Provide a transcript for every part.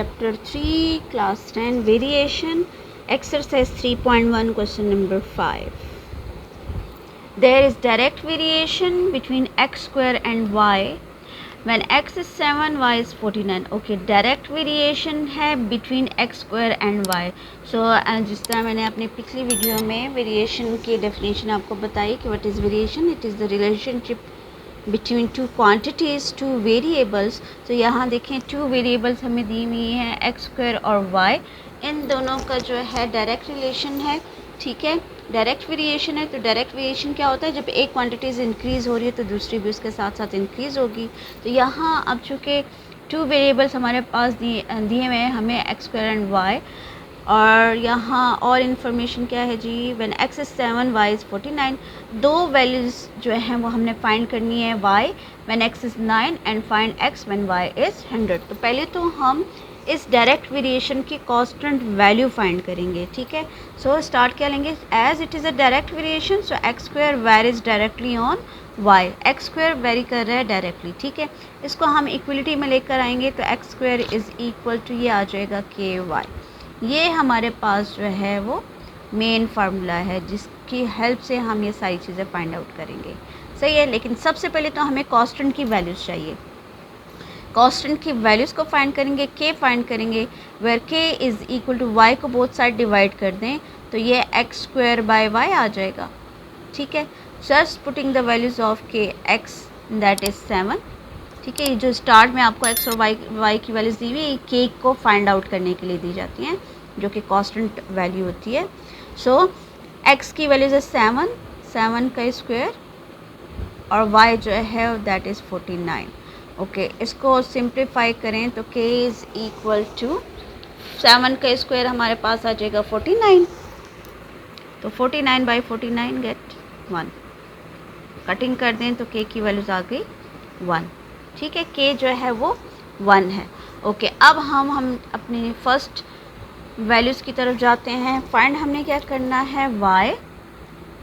chapter 3 class 10 variation exercise 3.1 question number 5. There is direct variation between x square and y when x is 7 y is 49. Okay, direct variation है between x square and y. So जिस तरह मैंने अपनी पिछली video में variation की definition आपको बताई कि what is variation, it is the relationship between two quantities, two variables. तो यहाँ देखें टू वेरिएबल्स हमें दी हुई हैं एक्स स्क्वायर और वाई. इन दोनों का जो है डायरेक्ट रिलेशन है. ठीक है, डायरेक्ट वेरिएशन है. तो डायरेक्ट वेरिएशन क्या होता है, जब एक क्वांटिटीज़ इंक्रीज़ हो रही है तो दूसरी भी उसके साथ साथ इंक्रीज़ होगी. तो यहाँ अब चूँकि टू वेरिएबल्स हमारे पास दिए हुए हैं हमें एक्स स्क्वायर एंड वाई, और यहाँ और इन्फॉर्मेशन क्या है जी, when x is 7 y is 49. दो वैल्यूज़ जो हैं वो हमने फाइंड करनी है, y when x is 9 and find x when y is 100. तो पहले तो हम इस डायरेक्ट वेरिएशन की कांस्टेंट वैल्यू फाइंड करेंगे. ठीक है, सो स्टार्ट क्या लेंगे, as it is a direct variation so x square varies directly on y. X square vary कर रहा है डायरेक्टली. ठीक है, इसको हम इक्वलिटी में लेकर आएंगे तो x square is equal to ये आ जाएगा के वाई. ये हमारे पास जो है वो मेन फार्मूला है जिसकी हेल्प से हम ये सारी चीज़ें फाइंड आउट करेंगे. सही है, लेकिन सबसे पहले तो हमें कांस्टेंट की वैल्यूज़ चाहिए. कांस्टेंट की वैल्यूज़ को फाइंड करेंगे, के फाइंड करेंगे, वेयर के इज़ इक्वल टू वाई को बोथ साइड डिवाइड कर दें तो ये एक्स स्क्वायर बाय वाई आ जाएगा. ठीक है, just putting the values of के एक्स दैट इज़ 7. ठीक है, ये जो स्टार्ट में आपको एक्स और वाई की वैल्यूज़ दी हुई के को फाइंड आउट करने के लिए दी जाती हैं जो कि कांस्टेंट वैल्यू होती है. सो एक्स की वैल्यूज़ है 7 का स्क्वायर और वाई जो है दैट इज़ 49. ओके, इसको सिंप्लीफाई करें तो k इज़ इक्वल टू 7 का स्क्वायर हमारे पास आ जाएगा 49. तो 49 बाई 49 गेट 1. कटिंग कर दें तो k की वैल्यूज़ आ गई 1. ठीक है, k जो है वो 1 है. ओके, अब हम अपनी फर्स्ट वैल्यूज़ की तरफ जाते हैं. फाइंड हमने क्या करना है,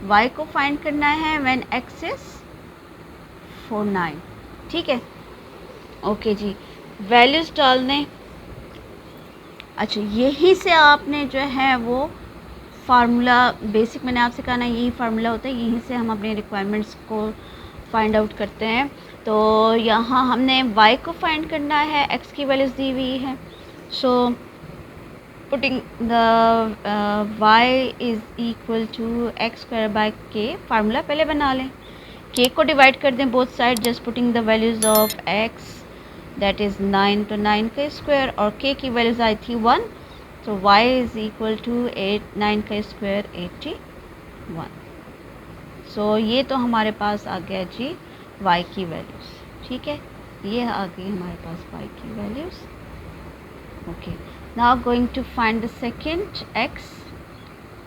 y को फाइंड करना है व्हेन x इज़ 49. ठीक है, ओके जी, वैल्यूज़ डाल दें. अच्छा, यहीं से आपने जो है वो फार्मूला बेसिक मैंने आपसे कहा ना, यही फार्मूला होता है, यहीं से हम अपने रिक्वायरमेंट्स को फाइंड आउट करते हैं. तो यहाँ हमने y को फाइंड करना है, x की वैल्यूज़ दी हुई है. So putting the y is equal to x square by k. Formula पहले बना लें, k को डिवाइड कर दें both side, just putting the values of x that is 9 तो 9 का स्क्वायर और k की वैल्यूज़ आई थी 1. तो y इज़ इक्वल टू 9 का स्क्वायर 81. सो ये तो हमारे पास आ गया जी y की वैल्यूज़. ठीक है, ये आ गई हमारे पास y की values. Okay, now going to find the second x.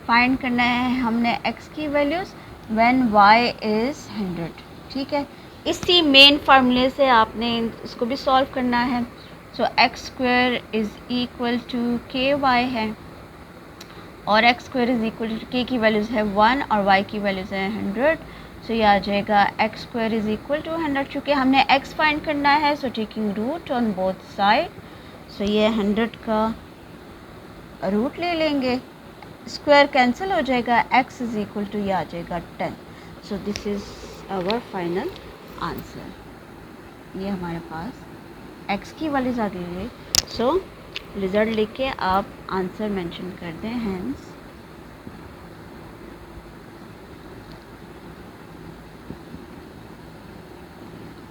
Find करना है हमने x की वैल्यूज़ व्हेन y इज़ 100. ठीक है, इसी मेन फार्मूले से आपने इसको भी सॉल्व करना है. So x square is equal to k y है और x square is equal to k की वैल्यूज़ है 1 और y की वैल्यूज़ है 100. सो ये आ जाएगा x square is equal to 100. चूँकि हमने x फाइंड करना है so taking root on both side. So ये 100 का रूट ले लेंगे, स्क्वायर कैंसिल हो जाएगा, x इज़ इक्वल टू ये आ जाएगा 10. So this is our final answer. ये हमारे पास x की वैल्यूज़ आ गई है. सो रिज़ल्ट लिख के आप आंसर मेंशन कर दें. Hence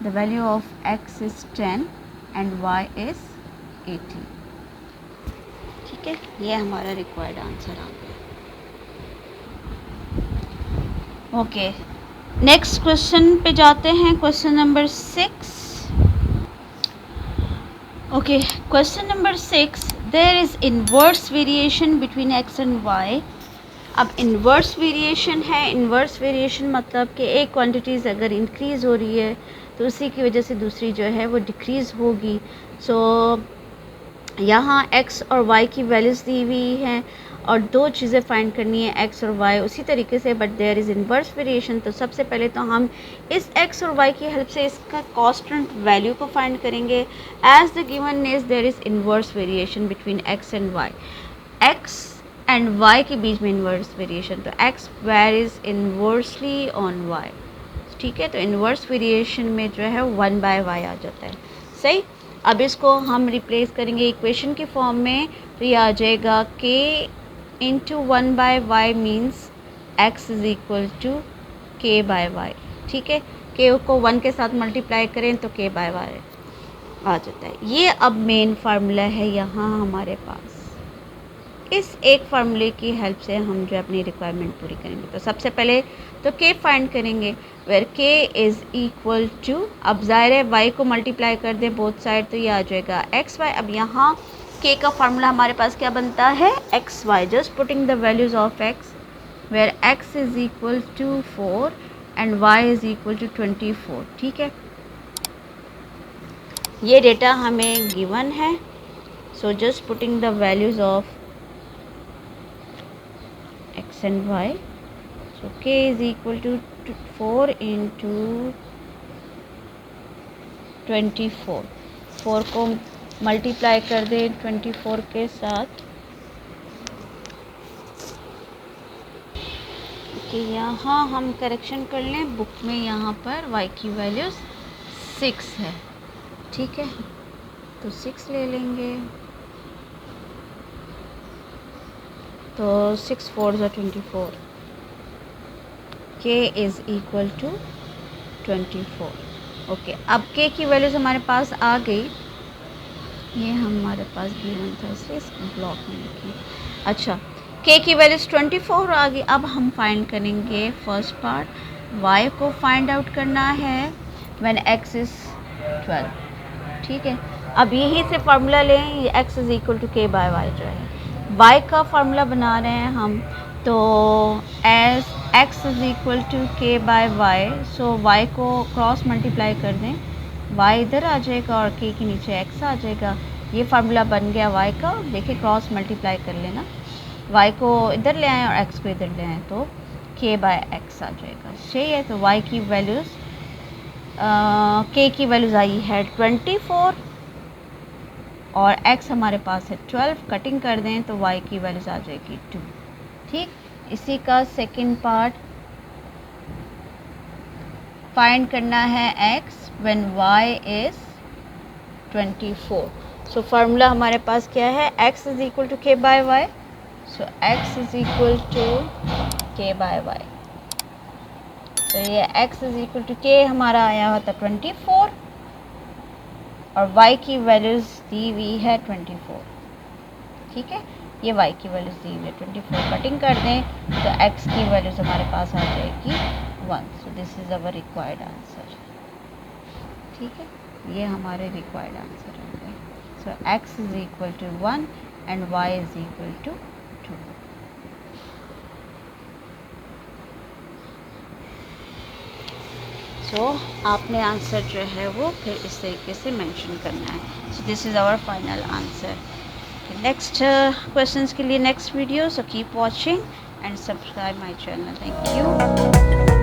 the value of x is 10 and y is 80. ठीक है, ये हमारा रिक्वायर्ड आंसर आ गया. ओके, नेक्स्ट क्वेश्चन पे जाते हैं. Question number 6. Okay, question number 6, there is inverse variation between x and y. अब इन्वर्स वेरिएशन है. इन्वर्स वेरिएशन मतलब कि एक क्वांटिटीज़ अगर इंक्रीज़ हो रही है तो उसी की वजह से दूसरी जो है वो डिक्रीज़ होगी. सो यहाँ x और y की वैल्यूज़ दी हुई हैं और दो चीज़ें फाइंड करनी है x और y उसी तरीके से, but there is inverse variation. तो सबसे पहले तो हम इस x और y की हेल्प से इसका कांस्टेंट वैल्यू को फाइंड करेंगे। As the given is there is inverse variation between x and y, x and y के बीच में इन्वर्स वेरिएशन, तो x varies inversely on y, ठीक है। तो इन्वर्स वेरिएशन में जो है 1/y आ जाता है, सही। अब इसको हम रिप्लेस करेंगे इक्वेशन की फॉर्म में, तो ये आ जाएगा k into 1/y means x is equal to k/y, ठीक है। k को 1 के साथ मल्टीप्लाई करें तो k/y आ जाता है। ये अब मेन फार्मूला है यहाँ हमारे पास। इस एक फार्मूले की हेल्प से हम जो अपनी रिक्वायरमेंट पूरी करेंगे। तो सबसे पहले तो k फाइंड करेंगे, where k is equal to, अब ज़ाहिर है y को मल्टीप्लाई कर दें बोथ साइड तो ये आ जाएगा xy। अब यहाँ k का फार्मूला हमारे पास क्या बनता है, xy, just putting the values of x, where x is equal to 4 and y is equal to 24, ठीक है। ये डेटा हमें गिवन है, so just putting the values of x and y, so k is equal to 4 into 24, 4 को multiply कर दें 24 के साथ, कि यहाँ हम करेक्शन कर लें, बुक में यहाँ पर y की वैल्यूज़ 6 है, ठीक है। तो 6 ले लेंगे, तो 6 4 ज़ा 24, k is equal to 24। Okay, अब k की वैल्यूज़ हमारे पास आ गई, ये हमारे पास गिवन था इसलिए इस ब्लॉक में लिखी। अच्छा, k की वैल्यूज़ 24 आ गई। अब हम फाइंड करेंगे फर्स्ट पार्ट, y को फाइंड आउट करना है व्हेन x इज़ 12, ठीक है। अब यही से फार्मूला लें, ये x is equal to k/y जो है, y का फार्मूला बना रहे हैं हम, तो as x is equal to k/y, so y को क्रॉस मल्टीप्लाई कर दें, y इधर आ जाएगा और k के नीचे x आ जाएगा। ये फार्मूला बन गया y का, देखिए क्रॉस मल्टीप्लाई कर लेना, y को इधर ले आएँ और x को इधर ले आएँ तो k/x आ जाएगा, सही है। तो y की वैल्यूज़ k की वैल्यूज़ आई है 24 और x हमारे पास है 12, कटिंग कर दें तो y की वैल्यूज़ आ जाएगी 2, ठीक। इसी का सेकंड पार्ट फाइंड करना है x when y is 24, so formula हमारे पास क्या है, x is equal to k/y, so x is equal to k/y, तो ये x is equal to k हमारा आया हुआ था 24 और y की वैल्यूज़ दी हुई है 24, ठीक है। ये y की वैल्यूज़ दी हुई है 24, कटिंग कर दें तो x की वैल्यूज़ हमारे पास आ जाएगी 1, so this is our required answer, ठीक है। ये हमारे रिक्वायर्ड आंसर हो गए। So x is equal to 1 and y is equal to 2। So आपने आंसर जो है वो फिर इस तरीके से मेंशन करना है। So this is our final answer. Next questions के लिए next video, so keep watching and subscribe my channel. Thank you.